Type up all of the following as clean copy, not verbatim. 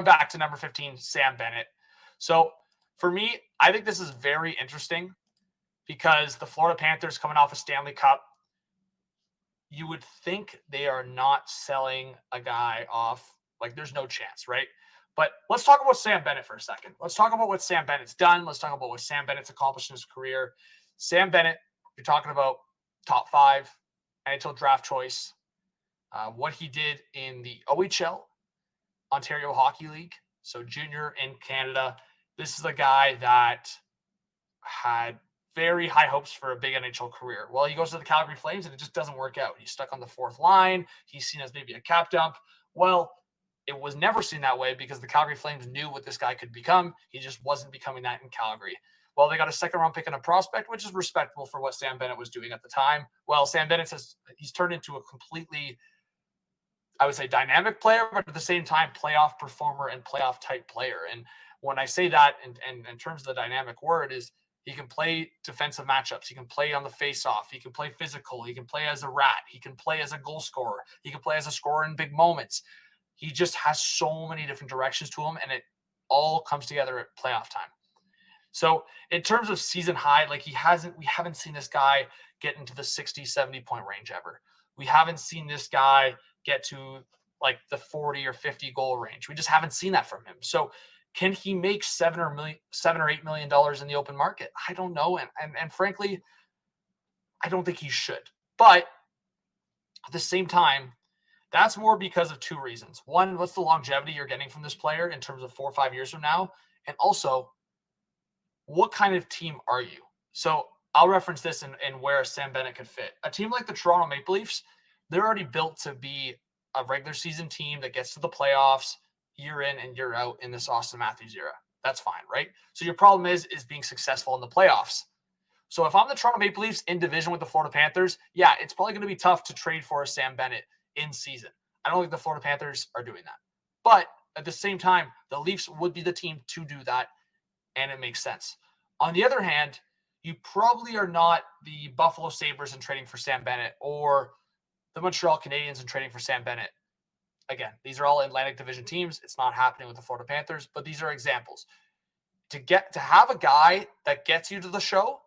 back to number 15, Sam Bennett. So for me, I think this is very interesting because the Florida Panthers coming off a Stanley Cup, you would think they are not selling a guy off. Like, there's no chance, right? But let's talk about Sam Bennett for a second. Let's talk about what Sam Bennett's done. Let's talk about what Sam Bennett's accomplished in his career. Sam Bennett, you're talking about top 5 NHL draft choice. What he did in the OHL, Ontario Hockey League, so junior in Canada. This is a guy that had very high hopes for a big NHL career. Well, he goes to the Calgary Flames and it just doesn't work out. He's stuck on the 4th line. He's seen as maybe a cap dump. Well, it was never seen that way because the Calgary Flames knew what this guy could become. He just wasn't becoming that in Calgary. Well, they got a 2nd-round pick and a prospect, which is respectable for what Sam Bennett was doing at the time. Well, Sam Bennett says he's turned into a completely, I would say, dynamic player, but at the same time, playoff performer and playoff-type player. And when I say that in terms of the dynamic word is he can play defensive matchups. He can play on the face-off. He can play physical. He can play as a rat. He can play as a goal scorer. He can play as a scorer in big moments. He just has so many different directions to him, and it all comes together at playoff time. So in terms of season high, like we haven't seen this guy get into the 60, 70 point range ever. We haven't seen this guy get to like the 40 or 50 goal range. We just haven't seen that from him. So can he make $7 or $8 million in the open market? I don't know. And frankly, I don't think he should. But at the same time, that's more because of 2 reasons. One, what's the longevity you're getting from this player in terms of 4 or 5 years from now? And also, what kind of team are you? So I'll reference this in where Sam Bennett could fit. A team like the Toronto Maple Leafs, they're already built to be a regular season team that gets to the playoffs year in and year out in this Auston Matthews era. That's fine, right? So your problem is being successful in the playoffs. So if I'm the Toronto Maple Leafs in division with the Florida Panthers, yeah, it's probably going to be tough to trade for a Sam Bennett in season. I don't think the Florida Panthers are doing that. But at the same time, the Leafs would be the team to do that, and it makes sense. On the other hand, you probably are not the Buffalo Sabres in trading for Sam Bennett or the Montreal Canadiens in trading for Sam Bennett. Again, these are all Atlantic Division teams. It's not happening with the Florida Panthers, but these are examples. To have a guy that gets you to the show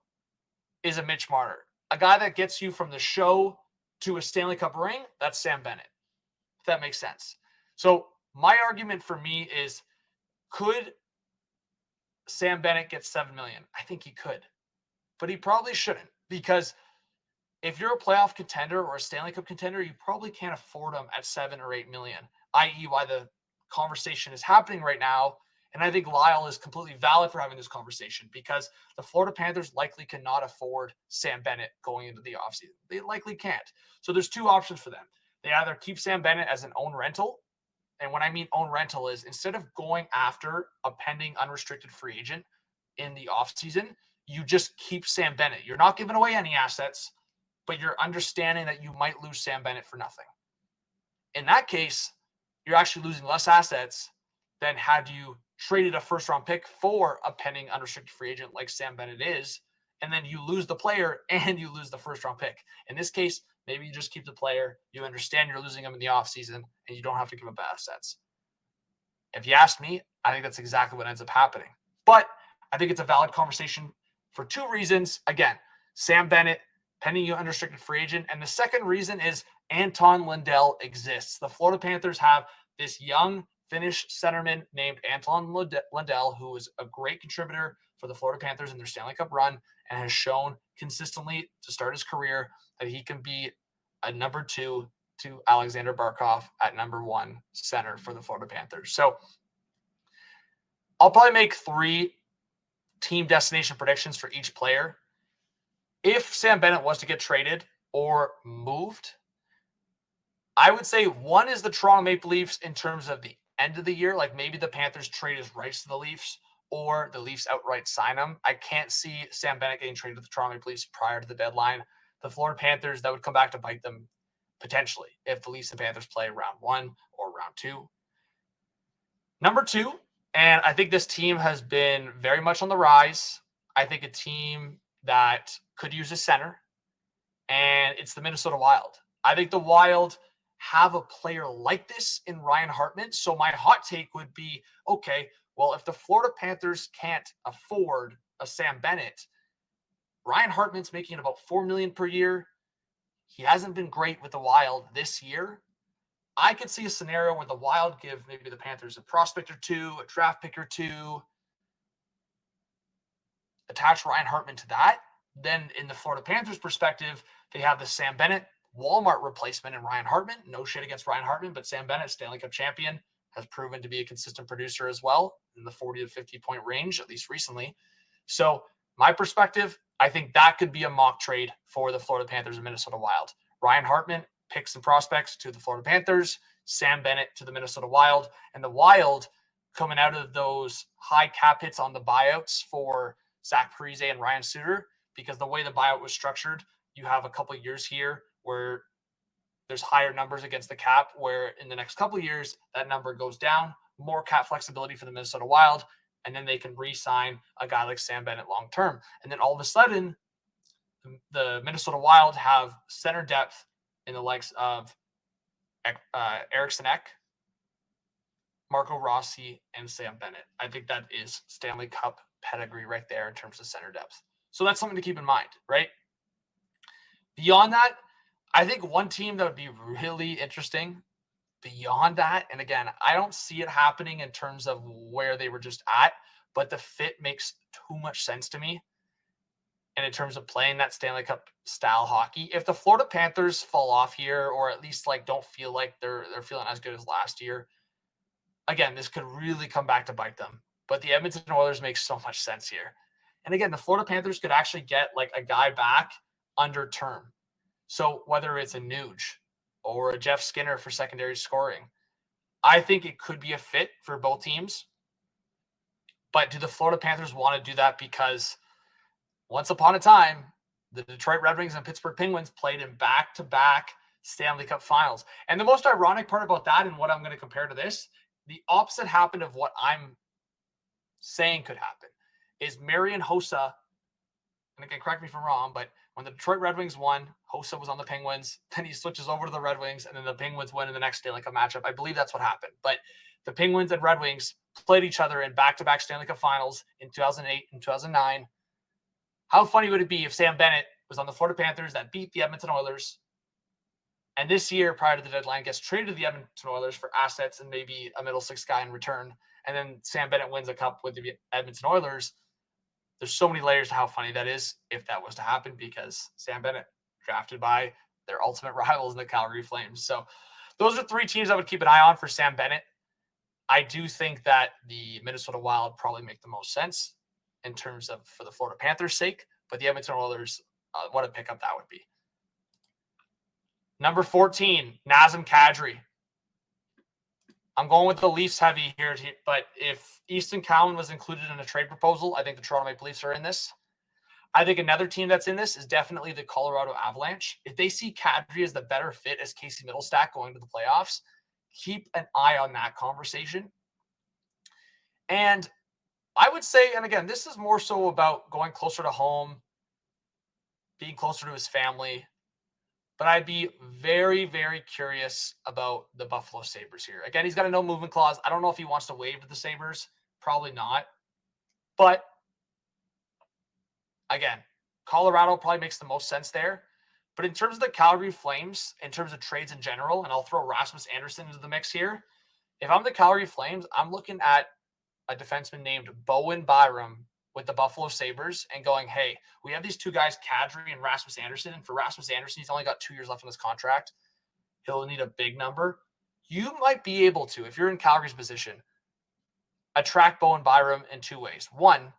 is a Mitch Marner. A guy that gets you from the show to a Stanley Cup ring, that's Sam Bennett. If that makes sense. So my argument for me is, could Sam Bennett get $7 million? I think he could, but he probably shouldn't, because if you're a playoff contender or a Stanley Cup contender, you probably can't afford him at $7 or $8 million, i.e. why the conversation is happening right now. And I think Lyle is completely valid for having this conversation because the Florida Panthers likely cannot afford Sam Bennett going into the offseason. They likely can't. So there's 2 options for them. They either keep Sam Bennett as an own rental. And when I mean own rental is instead of going after a pending unrestricted free agent in the offseason, you just keep Sam Bennett. You're not giving away any assets, but you're understanding that you might lose Sam Bennett for nothing. In that case, you're actually losing less assets than had you traded a 1st-round pick for a pending unrestricted free agent like Sam Bennett is, and then you lose the player and you lose the 1st-round pick. In this case, maybe you just keep the player. You understand you're losing him in the offseason, and you don't have to give up assets. If you ask me, I think that's exactly what ends up happening. But I think it's a valid conversation for 2 reasons. Again, Sam Bennett, pending unrestricted free agent. And the second reason is Anton Lundell exists. The Florida Panthers have this young Finnish centerman named Anton Lundell, who was a great contributor for the Florida Panthers in their Stanley Cup run and has shown consistently to start his career that he can be a number 2 to Alexander Barkov at number 1 center for the Florida Panthers. So I'll probably make 3 team destination predictions for each player. If Sam Bennett was to get traded or moved, I would say 1 is the Toronto Maple Leafs in terms of the end of the year. Like maybe the Panthers trade his rights to the Leafs or the Leafs outright sign him. I can't see Sam Bennett getting traded to the Toronto Maple Leafs prior to the deadline. The Florida Panthers, that would come back to bite them potentially if the Leafs and Panthers play round 1 or round 2. Number 2, and I think this team has been very much on the rise. I think a team that could use a center, and it's the Minnesota Wild. I think the Wild have a player like this in Ryan Hartman. So my hot take would be, okay, well, if the Florida Panthers can't afford a Sam Bennett, Ryan Hartman's making about $4 million per year. He hasn't been great with the Wild this year. I could see a scenario where the Wild give maybe the Panthers a prospect or two, a draft pick or two, attach Ryan Hartman to that. Then in the Florida Panthers perspective, they have the Sam Bennett Walmart replacement in Ryan Hartman. No shit against Ryan Hartman, but Sam Bennett, Stanley Cup champion, has proven to be a consistent producer as well in the 40 to 50 point range, at least recently. So my perspective, I think that could be a mock trade for the Florida Panthers and Minnesota Wild. Ryan Hartman picks and prospects to the Florida Panthers, Sam Bennett to the Minnesota Wild, and the Wild coming out of those high cap hits on the buyouts for Zach Parise and Ryan Suter, because the way the buyout was structured, you have a couple of years here where there's higher numbers against the cap, where in the next couple of years, that number goes down, more cap flexibility for the Minnesota Wild, and then they can re-sign a guy like Sam Bennett long-term. And then all of a sudden, the Minnesota Wild have center depth in the likes of Eriksson Ek, Marco Rossi, and Sam Bennett. I think that is Stanley Cup pedigree right there in terms of center depth. So that's something to keep in mind, right? Beyond that, I think one team that would be really interesting beyond that, and again, I don't see it happening in terms of where they were just at, but the fit makes too much sense to me. And in terms of playing that Stanley Cup style hockey, if the Florida Panthers fall off here, or at least like don't feel like they're feeling as good as last year, again, this could really come back to bite them. But the Edmonton Oilers make so much sense here. And again, the Florida Panthers could actually get like a guy back under term. So whether it's a Nuge or a Jeff Skinner for secondary scoring, I think it could be a fit for both teams. But do the Florida Panthers want to do that? Because once upon a time, the Detroit Red Wings and Pittsburgh Penguins played in back-to-back Stanley Cup finals. And the most ironic part about that, and what I'm going to compare to this, the opposite happened of what I'm saying could happen, is Marian Hossa, and again, correct me if I'm wrong, but when the Detroit Red Wings won, Hossa was on the Penguins, then he switches over to the Red Wings, and then the Penguins win in the next Stanley Cup matchup. I believe that's what happened. But the Penguins and Red Wings played each other in back-to-back Stanley Cup finals in 2008 and 2009. How funny would it be if Sam Bennett was on the Florida Panthers that beat the Edmonton Oilers, and this year, prior to the deadline, gets traded to the Edmonton Oilers for assets and maybe a middle six guy in return, and then Sam Bennett wins a cup with the Edmonton Oilers? There's so many layers to how funny that is if that was to happen, because Sam Bennett drafted by their ultimate rivals in the Calgary Flames. So those are three teams I would keep an eye on for Sam Bennett. I do think that the Minnesota Wild probably make the most sense in terms of for the Florida Panthers' sake, but the Edmonton Oilers, what a pickup that would be. Number 14, Nazem Kadri. I'm going with the Leafs heavy here, but if Easton Cowan was included in a trade proposal, I think the Toronto Maple Leafs are in this. I think another team that's in this is definitely the Colorado Avalanche. If they see Kadri as the better fit as Casey Middlestat going to the playoffs, keep an eye on that conversation. And I would say, and again, this is more so about going closer to home, being closer to his family, but I'd be very, very curious about the Buffalo Sabres here. Again, he's got a no movement clause. I don't know if he wants to waive to the Sabres. Probably not. But again, Colorado probably makes the most sense there. But in terms of the Calgary Flames, in terms of trades in general, and I'll throw Rasmus Andersson into the mix here. If I'm the Calgary Flames, I'm looking at a defenseman named Bowen Byram with the Buffalo Sabres and going, hey, we have these two guys, Kadri and Rasmus Andersson. And for Rasmus Andersson, he's only got 2 years left on his contract. He'll need a big number. You might be able to, if you're in Calgary's position, attract Bowen Byram in two ways. One,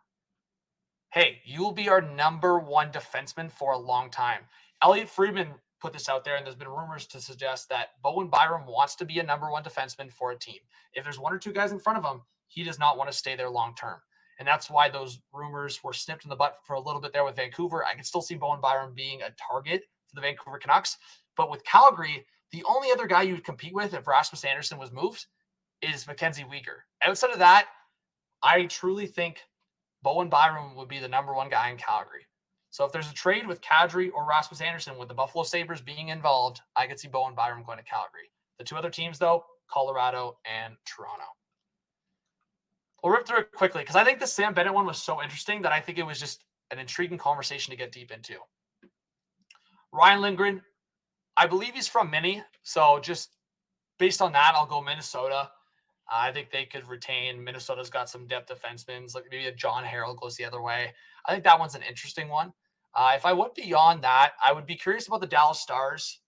hey, you will be our number one defenseman for a long time. Elliot Friedman put this out there, and there's been rumors to suggest that Bowen Byram wants to be a number one defenseman for a team. If there's one or two guys in front of him, he does not want to stay there long term. And that's why those rumors were snipped in the butt for a little bit there with Vancouver. I can still see Bowen Byram being a target for the Vancouver Canucks. But with Calgary, the only other guy you would compete with if Rasmus Andersson was moved is Mackenzie Weegar. Outside of that, I truly think Bowen Byram would be the number one guy in Calgary. So if there's a trade with Kadri or Rasmus Andersson with the Buffalo Sabres being involved, I could see Bowen Byram going to Calgary. The two other teams, though, Colorado and Toronto. We'll rip through it quickly because I think the Sam Bennett one was so interesting that I think it was just an intriguing conversation to get deep into. Ryan Lindgren, I believe he's from Minnie, so just based on that, I'll go Minnesota. I think they could retain. Minnesota's got some depth defensemen, like maybe a John Harrell goes the other way. I think that one's an interesting one. If I went beyond that, I would be curious about the Dallas Stars.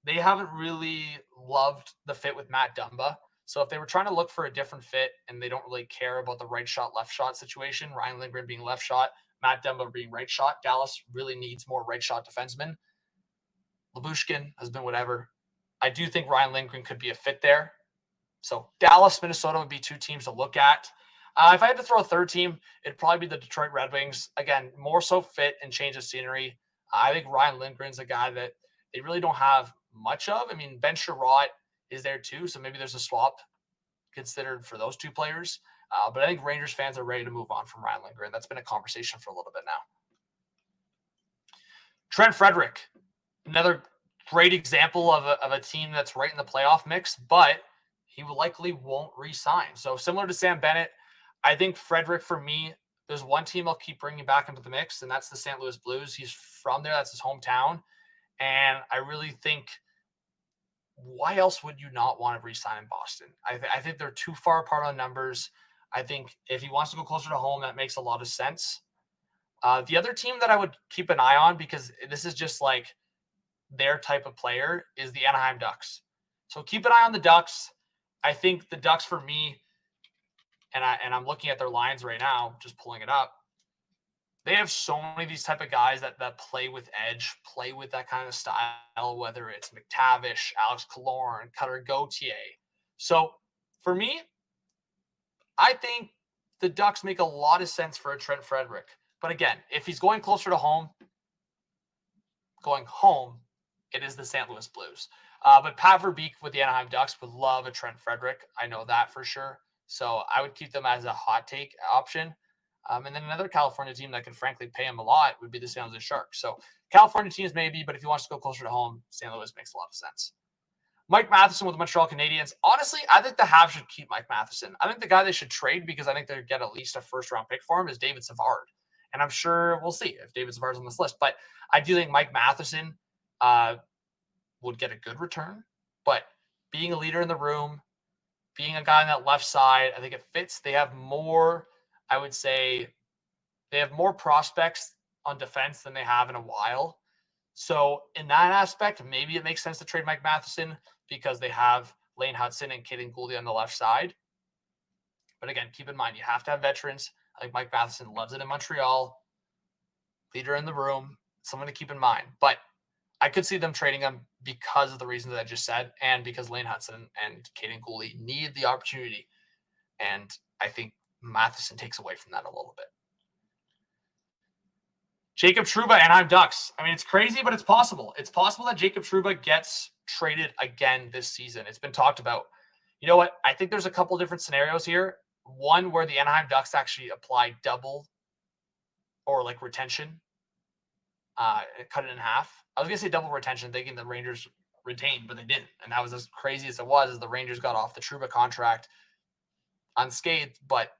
They haven't really loved the fit with Matt Dumba. So if they were trying to look for a different fit and they don't really care about the right shot, left shot situation, Ryan Lindgren being left shot, Matt Dumba being right shot, Dallas really needs more right shot defensemen. Lyubushkin has been whatever. I do think Ryan Lindgren could be a fit there. So Dallas, Minnesota would be two teams to look at. If I had to throw a third team, it'd probably be the Detroit Red Wings. Again, more so fit and change of scenery. I think Ryan Lindgren's a guy that they really don't have much of. I mean, Ben Sherratt is there too, so maybe there's a swap considered for those two players. But I think Rangers fans are ready to move on from Ryan Lindgren. That's been a conversation for a little bit now. Trent Frederick, another great example of a team that's right in the playoff mix, but he likely won't re-sign. So similar to Sam Bennett, I think Frederick, for me, there's one team I'll keep bringing back into the mix, and that's the St. Louis Blues. He's from there. That's his hometown. And I really think, why else would you not want to re-sign in Boston? I think they're too far apart on numbers. I think if he wants to go closer to home, that makes a lot of sense. The other team that I would keep an eye on, because this is just like their type of player, is the Anaheim Ducks. So keep an eye on the Ducks. I think the Ducks, for me, and I'm looking at their lines right now, just pulling it up. They have so many of these type of guys that play with edge, play with that kind of style, whether it's McTavish, Alex Killorn, Cutter Gauthier. So for me, I think the Ducks make a lot of sense for a Trent Frederick. But again, if he's going closer to home, it is the St. Louis Blues. But Pat Verbeek with the Anaheim Ducks would love a Trent Frederick. I know that for sure. So I would keep them as a hot take option. And then another California team that could frankly pay him a lot would be the San Jose Sharks. So California teams maybe, but if he wants to go closer to home, St. Louis makes a lot of sense. Mike Matheson with the Montreal Canadiens. Honestly, I think the Habs should keep Mike Matheson. I think the guy they should trade, because I think they get at least a first-round pick for him, is David Savard. And I'm sure we'll see if David Savard's on this list. But I do think Mike Matheson would get a good return. But being a leader in the room, being a guy on that left side, I think it fits. They have more, I would say, they have more prospects on defense than they have in a while. So in that aspect, maybe it makes sense to trade Mike Matheson because they have Lane Hudson and Kaden Gooley on the left side. But again, keep in mind, you have to have veterans. I think Mike Matheson loves it in Montreal. Leader in the room. Someone to keep in mind. But I could see them trading him because of the reasons that I just said, and because Lane Hudson and Kaden Gooley need the opportunity. And I think Matheson takes away from that a little bit. Jacob Trouba, Anaheim Ducks. I mean, it's crazy, but it's possible. It's possible that Jacob Trouba gets traded again this season. It's been talked about. You know what? I think there's a couple different scenarios here. One where the Anaheim Ducks actually apply double or like retention, cut it in half. I was going to say double retention, thinking the Rangers retained, but they didn't. And that was as crazy as it was, as the Rangers got off the Trouba contract unscathed, but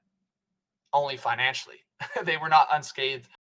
only financially. They were not unscathed